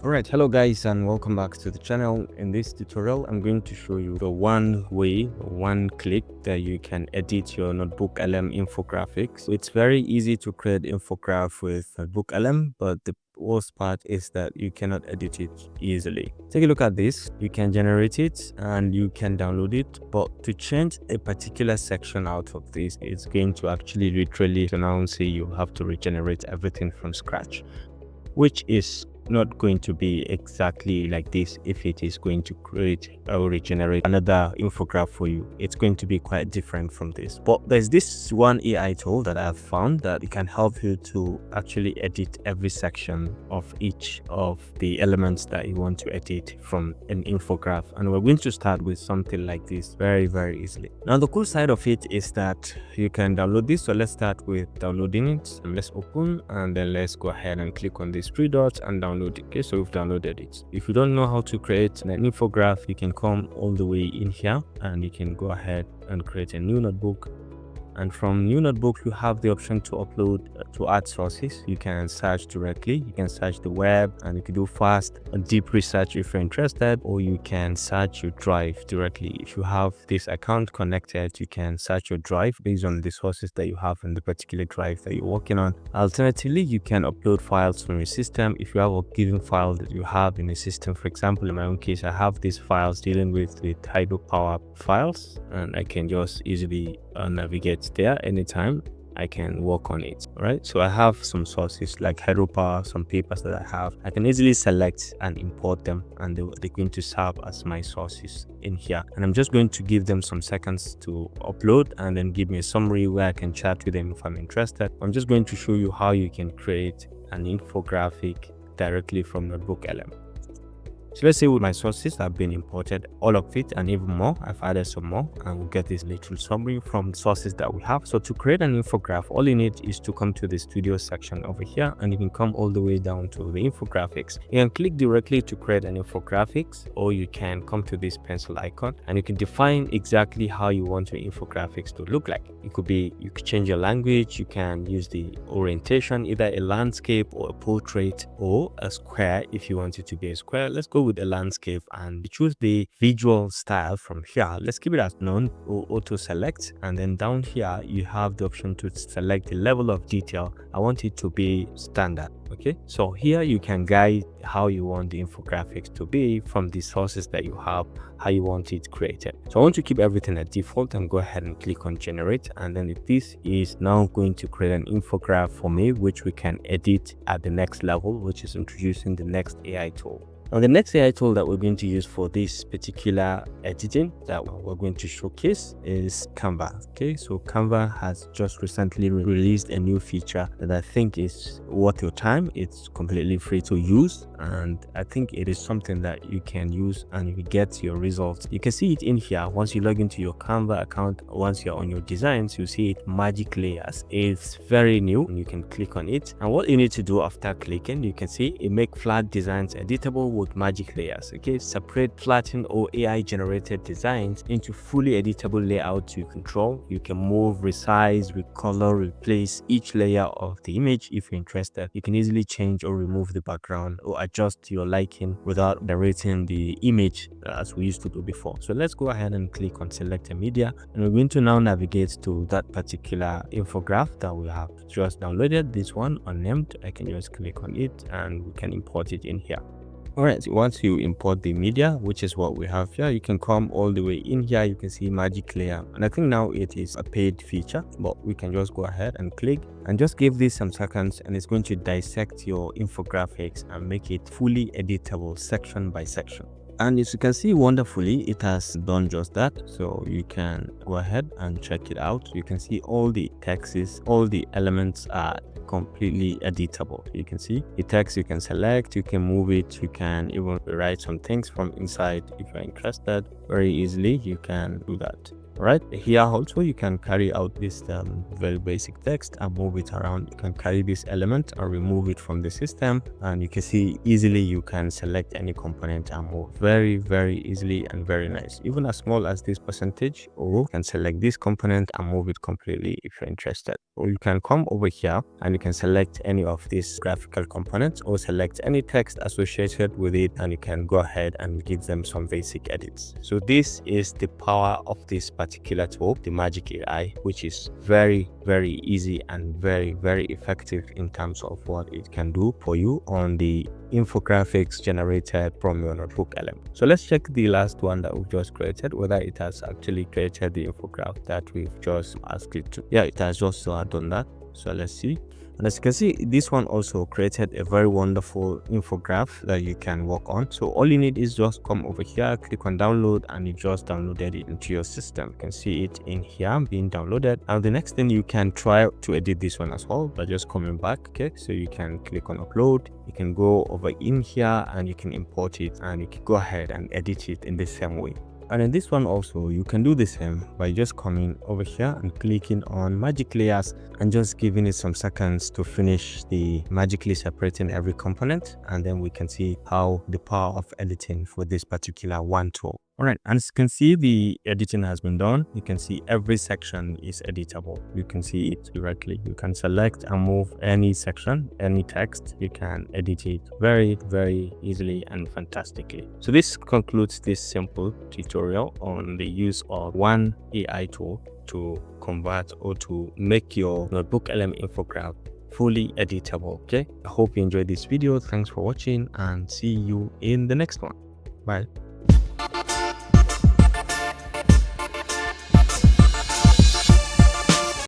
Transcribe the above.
Alright, hello guys and welcome back to the channel. In this tutorial, I'm going to show you the one click that you can edit your NotebookLM infographics. It's very easy to create infograph with NotebookLM, but the worst part is that you cannot edit it easily. Take a look at this. You can generate it and you can download it, but to change a particular section out of this, it's going to actually literally now say you have to regenerate everything from scratch, which is not going to be exactly like this. If it is going to create or regenerate another infograph for you, it's going to be quite different from this. But there's this one AI tool that I've found that it can help you to actually edit every section of each of the elements that you want to edit from an infograph, and we're going to start with something like this very easily. Now the cool side of it is that you can download this. So let's start with downloading it, and let's open, and then let's go ahead and click on these three dots and download. Okay, so we've downloaded it. If you don't know how to create an infograph, you can come all the way in here and you can go ahead and create a new notebook. And from new notebook, you have the option to upload to add sources. You can search directly, you can search the web, and you can do fast and deep research if you're interested, or you can search your drive directly. If you have this account connected, you can search your drive based on the sources that you have in the particular drive that you're working on. Alternatively, you can upload files from your system. If you have a given file that you have in a system, for example, in my own case, I have these files dealing with the hydropower files, and I can just easily navigate there anytime I can work on it. All right, so I have some sources like hydropower, some papers that I can easily select and import them, and they're going to serve as my sources in here. And I'm just going to give them some seconds to upload and then give me a summary where I can chat with them if I'm interested. I'm just going to show you how you can create an infographic directly from NotebookLM. So let's say with my sources have been imported, all of it and even more. I've added some more, and we'll get this little summary from sources that we have. So to create an infograph, all you need is to come to the studio section over here, and you can come all the way down to the infographics. You can click directly to create an infographics, or you can come to this pencil icon and you can define exactly how you want your infographics to look like. It could be, you could change your language, you can use the orientation, either a landscape or a portrait or a square. If you want it to be a square, let's go with a landscape and choose the visual style from here. Let's keep it as none or auto select, and then down here you have the option to select the level of detail. I want it to be standard. Okay, so here you can guide how you want the infographics to be from the sources that you have, how you want it created. So I want to keep everything at default and go ahead and click on generate, and then this is now going to create an infograph for me, which we can edit at the next level, which is introducing the next AI tool. Now the next AI tool that we're going to use for this particular editing that we're going to showcase is Canva. Okay, so Canva has just recently released a new feature that I think is worth your time. It's completely free to use, and I think it is something that you can use and you get your results. You can see it in here. Once you log into your Canva account, once you're on your designs, you see it Magic Layers. It's very new, and you can click on it, and what you need to do after clicking, you can see it make flat designs editable with Magic Layers. Okay, separate flattened or AI generated designs into fully editable layouts you control. You can move, resize, recolor, replace each layer of the image if you're interested. You can easily change or remove the background or adjust to your liking without narrating the image as we used to do before. So let's go ahead and click on select a media, and we're going to now navigate to that particular infograph that we have just downloaded. This one unnamed, I can just click on it and we can import it in here. Alright, so once you import the media, which is what we have here, you can come all the way in here. You can see Magic Layer, and I think now it is a paid feature, but we can just go ahead and click and just give this some seconds, and it's going to dissect your infographics and make it fully editable section by section. And as you can see, wonderfully, it has done just that. So you can go ahead and check it out. You can see all the texts, all the elements are completely editable. You can see the text, you can select, you can move it, you can even write some things from inside if you're interested. Very easily you can do that. Right here also you can carry out this very basic text and move it around. You can carry this element and remove it from the system, and you can see easily you can select any component and move very easily and very nice. Even as small as this percentage, or you can select this component and move it completely if you're interested. Or you can come over here and you can select any of these graphical components or select any text associated with it, and you can go ahead and give them some basic edits. So this is the power of this particular tool, the Magic AI, which is very easy and very effective in terms of what it can do for you on the infographics generated from your NotebookLM. So let's check the last one that we've just created, whether it has actually created the infographic that we've just asked it to. Yeah, it has just done that. So let's see. And as you can see, this one also created a very wonderful infographic that you can work on. So all you need is just come over here, click on download, and you just downloaded it into your system. You can see it in here being downloaded. Now the next thing, you can try to edit this one as well by just coming back. Okay, so you can click on upload, you can go over in here and you can import it, and you can go ahead and edit it in the same way. And in this one also, you can do the same by just coming over here and clicking on Magic Layers and just giving it some seconds to finish the magically separating every component. And then we can see how the power of editing for this particular one tool. All right, and as you can see, the editing has been done. You can see every section is editable. You can see it directly. You can select and move any section, any text. You can edit it very easily and fantastically. So this concludes this simple tutorial on the use of one AI tool to convert or to make your NotebookLM infographic fully editable. Okay, I hope you enjoyed this video. Thanks for watching and see you in the next one. Bye.